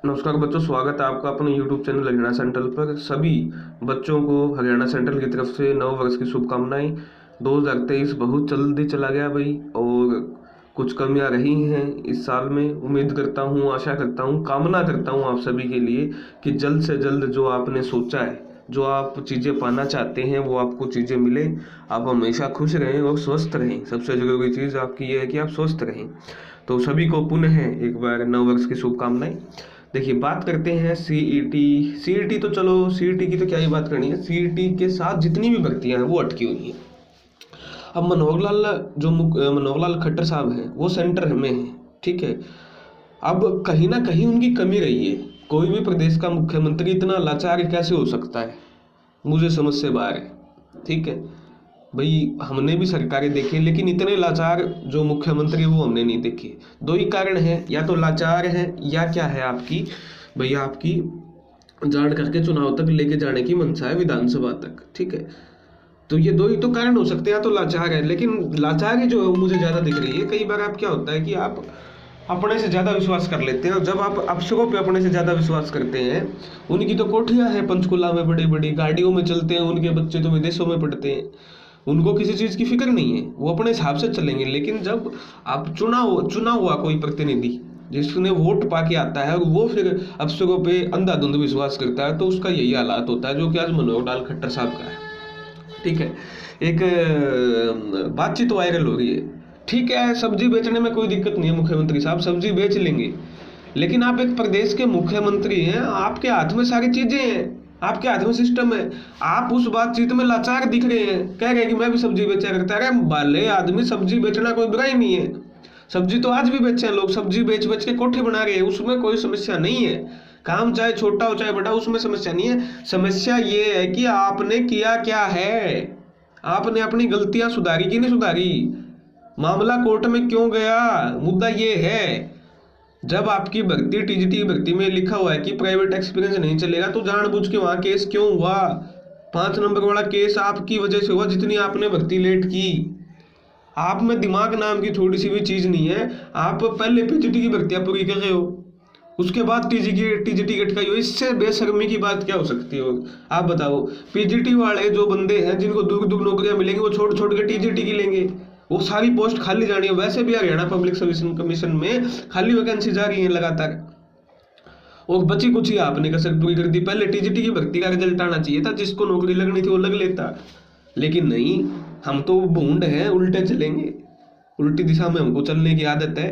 नमस्कार बच्चों, स्वागत है आपका अपने YouTube चैनल हरियाणा सेंट्रल पर। सभी बच्चों को हरियाणा सेंट्रल की तरफ से नव वर्ष की शुभकामनाएं। 2023 बहुत जल्दी चला गया भाई, और कुछ कमियां रही हैं इस साल में। उम्मीद करता हूं, आशा करता हूं, कामना करता हूं आप सभी के लिए कि जल्द से जल्द जो आपने सोचा है, जो आप चीज़ें पाना चाहते हैं, वो आपको चीज़ें मिले। आप हमेशा खुश रहें और स्वस्थ रहें। सबसे ज़रूरी चीज़ आपकी ये है कि आप स्वस्थ रहें। तो सभी को पुनः एक बार नव वर्ष की शुभकामनाएं। देखिए, बात करते हैं सीईटी। तो चलो, सीईटी की तो क्या ही बात करनी है। सीईटी के साथ जितनी भी भर्तियां हैं वो अटकी हुई हैं। अब मनोहर लाल खट्टर साहब हैं, वो सेंटर में हैं, ठीक है। अब कहीं ना कहीं उनकी कमी रही है। कोई भी प्रदेश का मुख्यमंत्री इतना लाचार कैसे हो सकता है, मुझे समझ से बाहर है, ठीक है भाई। हमने भी सरकारें देखी, लेकिन इतने लाचार जो मुख्यमंत्री वो हमने नहीं देखे। दो ही कारण है, या तो लाचार है या क्या है आपकी, भैया आपकी जान करके चुनाव तक लेके जाने की मंशा है, विधानसभा तक, ठीक है। तो ये दो ही तो कारण हो सकते हैं, या तो लाचार है। लेकिन लाचारी जो है वो मुझे ज्यादा दिख रही है। कई बार आप क्या होता है कि आप अपने से ज्यादा विश्वास कर लेते हैं, और जब आप अफसरों पे अपने से ज्यादा विश्वास करते हैं, उनकी तो कोठियां हैं पंचकुला में, बड़ी बड़ी गाड़ियों में चलते हैं, उनके बच्चे तो विदेशों में पढ़ते हैं, उनको किसी चीज की फिक्र नहीं है, वो अपने हिसाब से चलेंगे। लेकिन जब आप चुना हुआ कोई प्रतिनिधि जिसने वोट पाके आता है, और वो फिर अफसरों पे अंधाधुंध विश्वास करता है, तो उसका यही हालात होता है जो कि आज मनोहर लाल खट्टर साहब का है, ठीक है। एक बातचीत वायरल हो रही है, ठीक है, सब्जी बेचने में कोई दिक्कत नहीं है, मुख्यमंत्री साहब सब्जी बेच लेंगे। लेकिन आप एक प्रदेश के मुख्यमंत्री हैं, आपके हाथ में सारी चीजें हैं, आपके हाथ में सिस्टम है। आप उस बातचीत में लाचार दिख रहे हैं, कह रहे हैं कि मैं भी सब्जी बेचा करता है। अरे भले आदमी, सब्जी बेचना कोई बुराई नहीं है। सब्जी तो आज भी बेचे हैं लोग, सब्जी बेच बेच के कोठे बना रहे हैं, उसमें कोई समस्या नहीं है। काम चाहे छोटा हो चाहे बड़ा, उसमें समस्या नहीं है। समस्या ये है कि आपने किया क्या है, आपने अपनी गलतियां सुधारी कि नहीं सुधारी, मामला कोर्ट में क्यों गया, मुद्दा ये है। जब आपकी भर्ती टीजीटी की भर्ती में लिखा हुआ है कि प्राइवेट एक्सपीरियंस नहीं चलेगा, तो जानबूझ के वहां केस क्यों हुआ? 5 नंबर वाला केस आपकी वजह से हुआ, जितनी आपने भर्ती लेट की। आप में दिमाग नाम की थोड़ी सी भी चीज नहीं है। आप पहले पीजीटी की भर्तियां पूरी कर रहे हो, उसके बाद टीजीटी अटकाई हो। इससे बेशर्मी की बात क्या हो सकती हो, आप बताओ। पीजीटी वाले जो बंदे हैं, जिनको दूर दूर नौकरियां मिलेंगी, वो छोड़ छोड़ के टीजीटी की लेंगे। वो सारी पोस्ट खाली जानी है। वैसे भी हरियाणा पब्लिक सर्विस कमीशन में खाली वैकेंसी जा रही है लगातार, और बची कुछ ही आपने कसर पूरी कर दी। पहले टीजीटी की भर्ती का रिजल्ट आना चाहिए था, जिसको नौकरी लगनी थी वो लग लेता। लेकिन नहीं, हम तो भूंड हैं, उल्टे चलेंगे, उल्टी दिशा में हमको चलने की आदत है।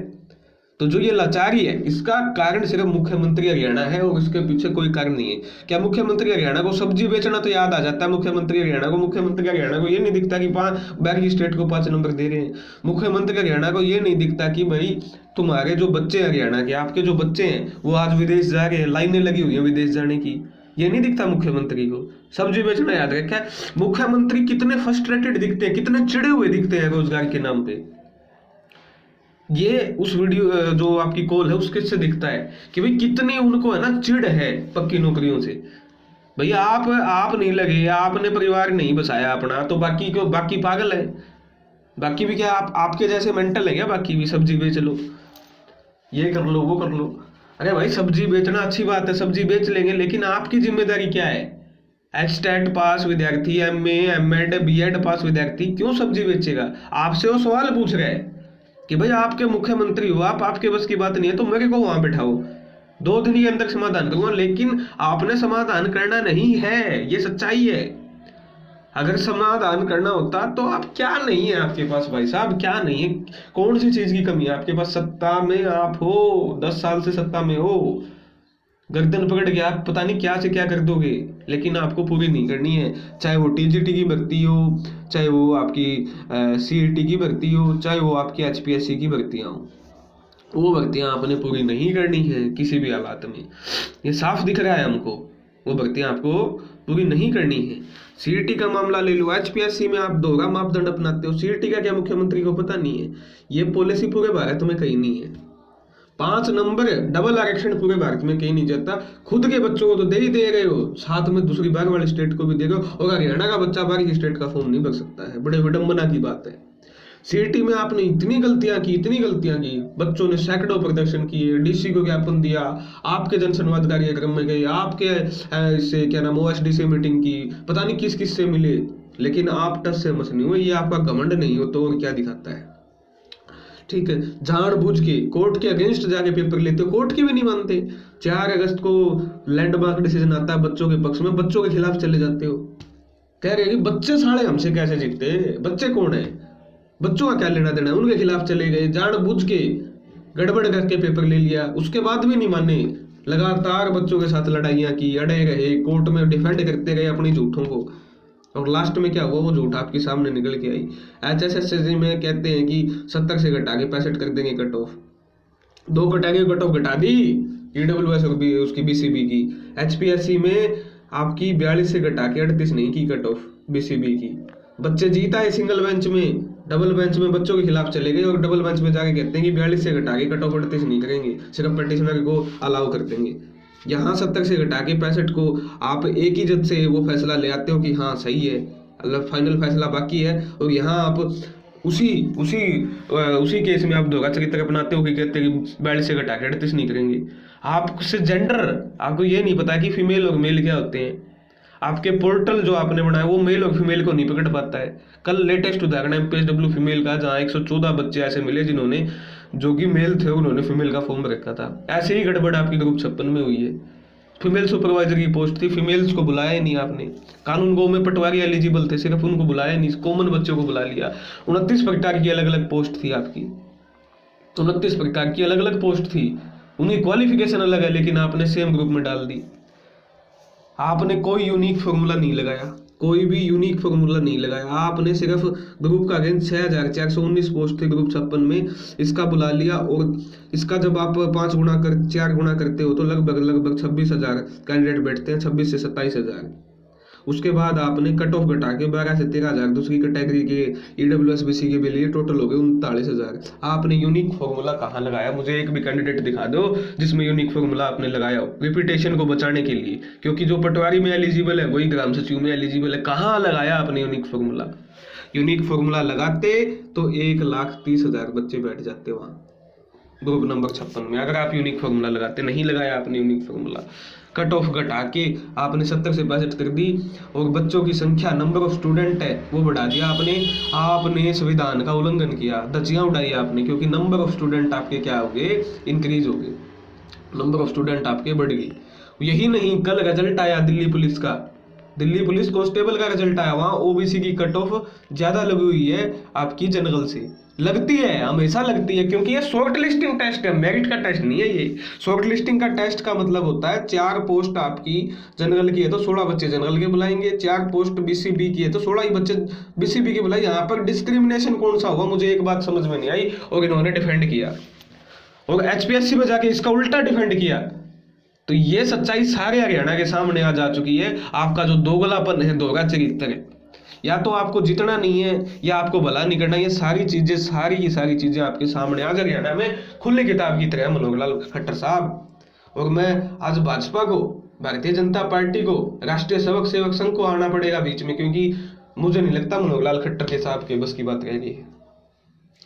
तो जो ये लाचारी है, इसका कारण सिर्फ मुख्यमंत्री हरियाणा है, और इसके पीछे कोई कारण नहीं है। क्या मुख्यमंत्री हरियाणा को सब्जी बेचना तो याद आ जाता है? मुख्यमंत्री हरियाणा को ये नहीं दिखता कि बाकी स्टेट को 5 नंबर दे रहे हैं। मुख्यमंत्री हरियाणा को ये नहीं दिखता कि भाई तुम्हारे जो बच्चे हैं हरियाणा के, आपके जो बच्चे हैं वो आज विदेश जा रहे हैं, लाइनें लगी हुई है विदेश जाने की। ये नहीं दिखता मुख्यमंत्री को। सब्जी बेचना याद रखा है। मुख्यमंत्री कितने फ्रस्ट्रेटेड दिखते हैं, कितने चिड़े हुए दिखते हैं रोजगार के नाम पे। ये उस वीडियो जो आपकी कॉल है उसके से दिखता है कि भाई कितनी उनको है ना चिढ़ है पक्की नौकरियों से। भैया आप नहीं लगे, आपने परिवार नहीं बसाया अपना, तो बाकी को बाकी पागल है। बाकी भी क्या आपके जैसे मेंटल है क्या? बाकी भी सब्जी बेच लो, ये कर लो, वो कर लो। अरे भाई, सब्जी बेचना अच्छी बात है, सब्जी बेच लेंगे, लेकिन आपकी जिम्मेदारी क्या है? एचटेट पास विद्यार्थी, एमए एमएड बीएड पास विद्यार्थी क्यों सब्जी बेचेगा? आपसे वो सवाल पूछ रहे हैं कि भाई आपके मुख्यमंत्री हो, आपके बस की बात नहीं है, तो मेरे को वहां बैठाओ, 2 दिन के अंदर समाधान करूंगा। लेकिन आपने समाधान करना नहीं है, ये सच्चाई है। अगर समाधान करना होता तो आप, क्या नहीं है आपके पास भाई साहब, क्या नहीं है? कौन सी चीज की कमी है आपके पास? सत्ता में आप हो, 10 साल से सत्ता में हो, गर्दन पकड़ के आप पता नहीं क्या से क्या कर दोगे, लेकिन आपको पूरी नहीं करनी है। चाहे वो टीजीटी की भर्ती हो, चाहे वो आपकी सीईटी की भर्ती हो, चाहे वो आपकी एचपीएससी की भर्तियां हो, वो भर्तियां आपने पूरी नहीं करनी है किसी भी हालात में। ये साफ दिख रहा है हमको, वो भर्तियां आपको पूरी नहीं करनी है। सीईटी का मामला ले लो, एचपीएससी में आप दोहरा मापदंड अपनाते हो। सीईटी का क्या मुख्यमंत्री को पता नहीं है? ये पॉलिसी पूरे भारत में कहीं नहीं है। 5 नंबर डबल आरक्षण पूरे भारत में कहीं नहीं जाता। खुद के बच्चों को तो दे ही दे रहे हो, साथ में दूसरी बार वाले स्टेट को भी दे रहे हो, और हरियाणा का बच्चा बाहर की स्टेट का फॉर्म नहीं भर सकता है। बड़े विडंबना की बात है। सीईटी में आपने इतनी गलतियां की, बच्चों ने सैकड़ों प्रदर्शन किए, डीसी को ज्ञापन दिया, आपके जनसंवाद कार्यक्रम में गए, आपके इससे क्या नाम ओएसडी से मीटिंग की, पता नहीं किस किस से मिले, लेकिन आप टस से मस नहीं हुए। ये आपका घमंड नहीं हो तो और क्या दिखाता है? ठीक है, जानबूझ के कोर्ट के अगेंस्ट जाके पेपर लेते हो, कोर्ट की भी नहीं मानते। 4 अगस्त को लैंडमार्क डिसीजन आता है बच्चों के पक्ष में, बच्चों के खिलाफ चले जाते हो। कह रहे कि बच्चे साले हमसे कैसे जीतते, बच्चे कौन है, बच्चों का क्या लेना देना है, उनके खिलाफ चले गए, जानबूझ के गड़बड़ करके पेपर ले लिया, उसके बाद भी नहीं माने, लगातार बच्चों के साथ लड़ाइयाँ की, अड़े रहे, कोर्ट में डिफेंड करते गए अपनी झूठों को, और लास्ट में क्या हुआ, वो झूठ आपके सामने निकल के आई। HSSC में कहते हैं कि 70 से घटा के 65 कर देंगे कट ऑफ, 2 कट ऑफ घटा दी EWS और उसकी BCB की। HPSC में आपकी 42 से घटा के 38 नहीं की कट ऑफ BCB की। बच्चे जीता है सिंगल बेंच में, डबल बेंच में बच्चों के खिलाफ चले गए और डबल बेंच में जाके कहते हैं कि 42 से घटा के कट ऑफ 38 नहीं करेंगे, सिर्फ पटिशनर को अलाउ कर देंगे। यहाँ 70 से घटा के 65 को आप एक ही जज से वो फैसला ले आते हो कि हाँ सही है, मतलब फाइनल फैसला बाकी है, और यहाँ आप उसी उसी उसी केस में आप धोखाधड़ी अपनाते हो कि कहते हैं कि 42 से घटा के 38 नहीं करेंगे। आपसे जेंडर, आपको ये नहीं पता कि फीमेल और मेल क्या होते हैं। आपके पोर्टल जो आपने बनाया वो मेल और फीमेल को नहीं पकड़ पाता है। कल लेटेस्ट उदाहरण है MPSW फीमेल का, जहाँ 114 बच्चे ऐसे मिले जिन्होंने, जो कि मेल थे, उन्होंने फीमेल का फॉर्म रखा था। ऐसे ही गड़बड़ आपकी ग्रुप 56 में हुई है। फीमेल सुपरवाइजर की पोस्ट थी, फीमेल्स को बुलाया ही नहीं आपने। कानून गो में पटवारी एलिजिबल थे, सिर्फ उनको बुलाया नहीं, कॉमन बच्चों को बुला लिया। 29 प्रकार की अलग अलग पोस्ट थी आपकी, 29 प्रकार की अलग अलग पोस्ट थी, उनकी क्वालिफिकेशन अलग है, लेकिन आपने सेम ग्रुप में डाल दी। आपने कोई यूनिक फॉर्मूला नहीं लगाया, कोई भी यूनिक फॉर्मूला नहीं लगाया। आपने सिर्फ ग्रुप का अगेंस्ट 6419 पोस्ट थी ग्रुप 56 में, इसका बुला लिया, और इसका जब आप 4 गुना करते हो तो लगभग 26,000 कैंडिडेट बैठते हैं, 26 से 27,000। उसके बाद आपने कट ऑफ घटा के 12 से 13,000 दूसरी कैटेगरी के EWS BC के लिए टोटल हो गए 39,000। आपने यूनिक फॉर्मूला कहाँ लगाया? मुझे एक भी कैंडिडेट दिखा दो जिसमें यूनिक फॉर्मूला आपने लगाया हो, रिपीटेशन को बचाने के लिए, क्योंकि जो पटवारी में एलिजिबल है वही ग्राम सचिव में एलिजिबल है। कहाँ लगाया आपने यूनिक फॉर्मूला? यूनिक फॉर्मूला लगाते तो 1,30,000 बच्चे बैठ जाते वहाँ ग्रुप नंबर 56 में, अगर आप यूनिक फॉर्मूला लगाते। नहीं लगाया आपने यूनिक फॉर्मूला। कट ऑफ घटा के आपने 70 से 62 कर दी, और बच्चों की संख्या, नंबर ऑफ स्टूडेंट है वो बढ़ा दिया आपने संविधान का उल्लंघन किया, धज्जियां उड़ाई आपने, क्योंकि नंबर ऑफ स्टूडेंट आपके क्या हो गए, इंक्रीज हो गए, नंबर ऑफ स्टूडेंट आपके बढ़ गई। यही नहीं, कल रिजल्ट आया दिल्ली पुलिस का, दिल्ली पुलिस कांस्टेबल का रिजल्ट आया, वहां OBC की कट ऑफ ज्यादा लगी हुई है आपकी जनरल से। लगती है, हमेशा लगती है, क्योंकि ये शॉर्ट लिस्टिंग टेस्ट है, मेरिट का टेस्ट नहीं है ये। शॉर्ट लिस्टिंग का टेस्ट का मतलब होता है 4 पोस्ट आपकी जनरल की है तो 16 बच्चे जनरल के बुलाएंगे, 4 पोस्ट BCB की है तो 16 ही बच्चे BCB के बुलाए। यहाँ पर डिस्क्रिमिनेशन कौन सा हुआ, मुझे एक बात समझ में नहीं आई, और इन्होंने डिफेंड किया, और HPSC में जाके इसका उल्टा डिफेंड किया। तो ये सच्चाई सारे हरियाणा के सामने आ जा चुकी है। आपका जो दोगलापन है, दोहरा चरित्र है, या तो आपको जीतना नहीं है या आपको भला नहीं करना, ये सारी चीजें, सारी की सारी चीजें आपके सामने आज हरियाणा में खुली किताब की तरह मनोहर लाल खट्टर साहब। और मैं आज भाजपा को, भारतीय जनता पार्टी को, राष्ट्रीय सेवक संघ को आना पड़ेगा बीच में, क्योंकि मुझे नहीं लगता मनोहर लाल खट्टर के साहब के बस की बात रह गई है,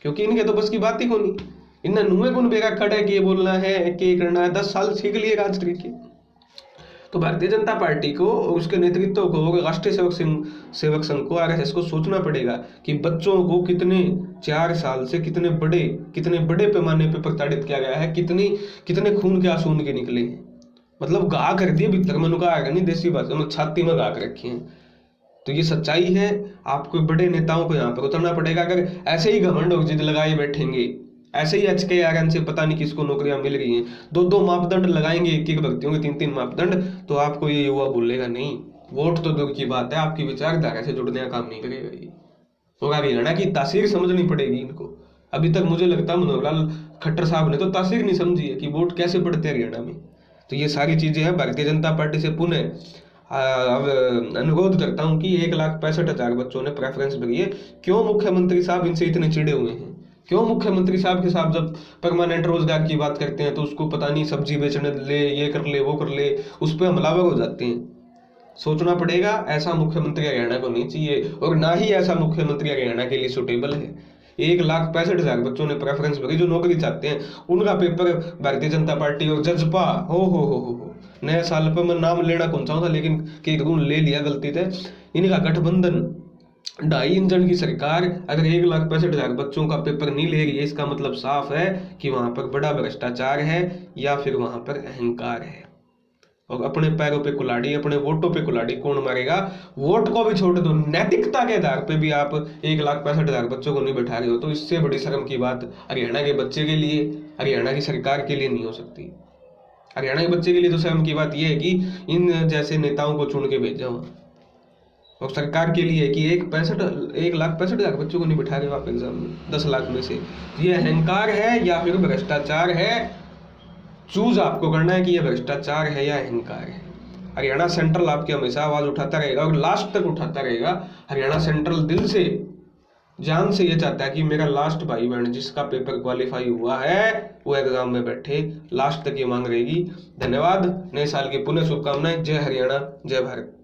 क्योंकि इनके तो बस की बात ही को नहीं। इन्हें नुए कौन बेगा खड़े कि ये बोलना है कि करना है, 10 साल सीख लिए राज तरीके। तो भारतीय जनता पार्टी को, उसके नेतृत्व को, राष्ट्रीय सेवक संघ को, RSS को सोचना पड़ेगा कि बच्चों को कितने 4 साल से कितने बड़े पैमाने पे प्रताड़ित किया गया है, कितने खून के आंसू उनके निकले हैं। मतलब गा कर दिए भीतर में, उनका आगे नहीं, देसी भाषा में छाती में गा कर रखी है। तो ये सच्चाई है। आपको बड़े नेताओं को यहाँ पर उतरना पड़ेगा। अगर ऐसे ही घमंड और जिद लगाए बैठेंगे, ऐसे ही HKRN से पता नहीं किसको नौकरियां मिल रही हैं, 2-2 मापदंड लगाएंगे, एक भर्तियों के 3-3 मापदंड, तो आपको ये युवा भूलेगा नहीं। वोट तो दूर की बात है, आपकी विचारधारा से जुड़ने का काम नहीं करेगा ये। तो हरियाणा की तासीर समझनी पड़ेगी इनको। अभी तक मुझे लगता है मनोहर लाल खट्टर साहब ने तो तासीर नहीं समझी है कि वोट कैसे पड़ते हैं हरियाणा में। तो ये सारी चीजें हैं। भारतीय जनता पार्टी से पुनः अनुरोध करता हूं कि 1,65,000 बच्चों ने प्रेफरेंस भरी है। क्यों मुख्यमंत्री साहब इनसे इतने चिड़े हुए हैं? क्यों मुख्यमंत्री साहब के साथ जब परमानेंट रोजगार की बात करते हैं तो उसको पता नहीं सब्जी बेचने ले, ये कर ले, वो कर ले, उस पर हमलावर हो जाते हैं। सोचना पड़ेगा, ऐसा मुख्यमंत्री हरियाणा को नहीं चाहिए, और ना ही ऐसा मुख्यमंत्री हरियाणा के लिए सुटेबल है। 1,65,000 बच्चों ने प्रेफरेंस भरी जो नौकरी चाहते हैं, उनका पेपर भारतीय जनता पार्टी और जजपा हो नया साल पर मैं नाम लेना कौन चाहूंगा, लेकिन कई गुण ले लिया गलती से। इनका गठबंधन 2.5 इंजन की सरकार अगर 1,65,000 बच्चों का पेपर नहीं ले रही है, इसका मतलब साफ है कि वहां पर बड़ा भ्रष्टाचार है या फिर वहां पर अहंकार है। और अपने पैरों पे कुल्हाड़ी, अपने वोटों पे कुल्हाड़ी कौन मारेगा? वोट को भी छोड़ दो, नैतिकता के आधार पे भी आप 1,65,000 बच्चों को नहीं बैठा रहे हो, तो इससे बड़ी शर्म की बात हरियाणा के बच्चे के लिए, हरियाणा की सरकार के लिए नहीं हो सकती। हरियाणा के बच्चे के लिए तो शर्म की बात यह है कि इन जैसे नेताओं को चुन के भेजा हुआ, और सरकार के लिए कि 1,65,000 बच्चों को नहीं बैठा रहे हो आप एग्जाम में 10 लाख में से। ये अहंकार है या फिर भ्रष्टाचार है? चूज आपको करना है कि यह भ्रष्टाचार है या अहंकार है। हरियाणा सेंट्रल आपकी हमेशा आवाज उठाता रहेगा और लास्ट तक उठाता रहेगा। हरियाणा सेंट्रल दिल से, जान से ये चाहता है कि मेरा लास्ट भाई बहन जिसका पेपर क्वालिफाई हुआ है वो एग्जाम में बैठे, लास्ट तक ये मांग रहेगी। धन्यवाद। नए साल की पुनः शुभकामनाएं। जय हरियाणा, जय भारत।